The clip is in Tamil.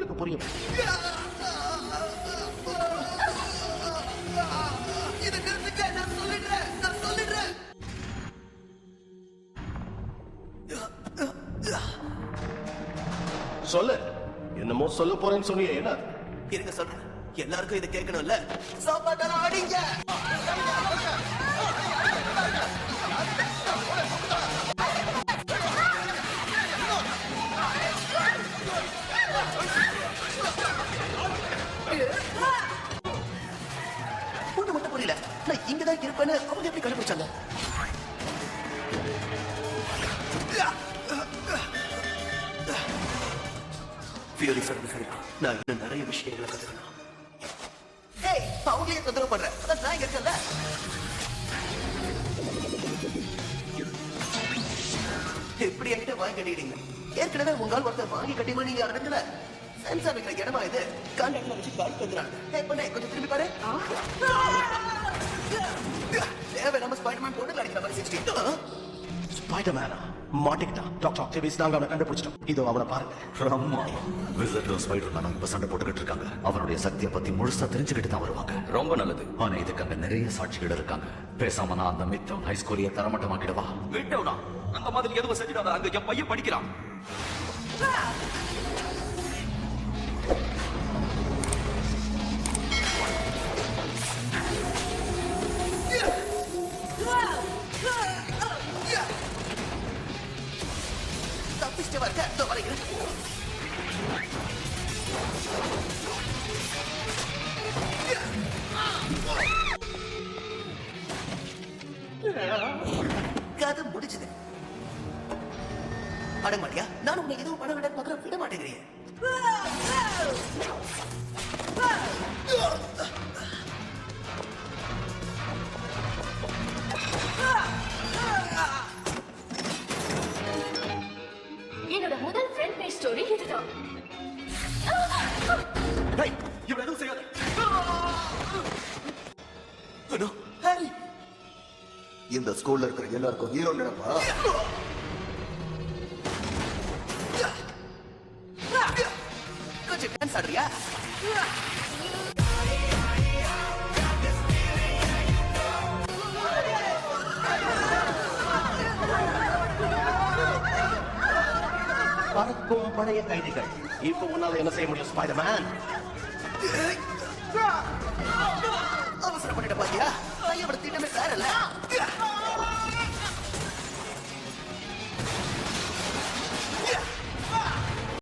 உங்களுக்கு புரியும். சொல்லு, என்னமோ சொல்ல போறேன்னு சொன்னீங்க, என்ன? இருங்க சொல்றேன். எல்லாருக்கும் இதை கேட்கணும்ல. சாப்பாட்டெல்லாம் அடிங்க. ஒண்ணு மட்டும் புரியல, நான் இங்கதான் இருப்பேன்னு அவங்க எப்படி கண்டுபிடிச்சாங்க? ஃபியூரி சொல்றது சரிதான். நான் இன்னும் நிறைய விஷயங்களை கத்துக்கணும். அவங்களே தொந்தரவு பண்றேன். அதான் நான் இங்க இருக்கேன்ல. எப்படி என்கிட்ட வாங்கி கட்டிக்கிட்டீங்க? ஏற்கனவே உங்கள் ஒருத்தர் வாங்கி கட்டிமா நீங்க அடங்கல. சென்சார் வைக்கிற இடமா இது? கான்டாக்ட்ல வச்சு கால் பண்ணுறாங்க. பண்ண கொஞ்சம் திரும்பி பாரு. தேவை நம்ம ஸ்பைடர்மேன் போட்டு அடிக்கிற மாதிரி 60. ஸ்பைடர்மேனா? மாட்டிக்கிட்டான். டாக்டர் ஆக்டிவிஸ் நாங்க அவனை கண்டுபிடிச்சிட்டோம். இதோ அவனை பாருங்க. ரம்மா விசிட்டர் ஸ்பைடர்மேனும் இப்ப சண்டை போட்டுக்கிட்டு இருக்காங்க. அவனுடைய சக்தியை பத்தி முழுசா தெரிஞ்சுக்கிட்டு தான் வருவாங்க. ரொம்ப நல்லது. ஆனா இதுக்கு அங்க நிறைய சாட்சிகள் இருக்காங்க. பேசாம நான் அந்த மித்தம் ஹை ஸ்கூலையே தரமட்டமாக்கிடவா? விட்டவனா அந்த மாதிரி எதுவும் செஞ்சுடாத. அங்க என் பையன் படிக்கிறான். தப்பிச்சுட்டு வரக்க இதோ வரீங்க. கதை முடிச்சது. அடங்க மாட்டியா? நான் உன்னை எதுவும் பண்ண வேண்டாம் பார்க்க விட மாட்டேங்கிறீங்க. என்னோட முதல் ஃப்ரெண்ட் பேஸ் ஸ்டோரி இதுதான். இவன் எதுவும் செய்யாத. ஹாரி, இந்த ஸ்கூல்ல இருக்கிற எல்லாருக்கும் ஹீரோ நினைப்பா? கொஞ்சம் டான்ஸ் ஆடுறியா? பறக்கும் பழைய கைதிகள். இப்ப உன்னால என்ன செய்ய முடியும் ஸ்பைடர்மேன்? அவசரப்பட்டுட்ட பாத்தியா? பையன் திட்டமே வேறல்ல.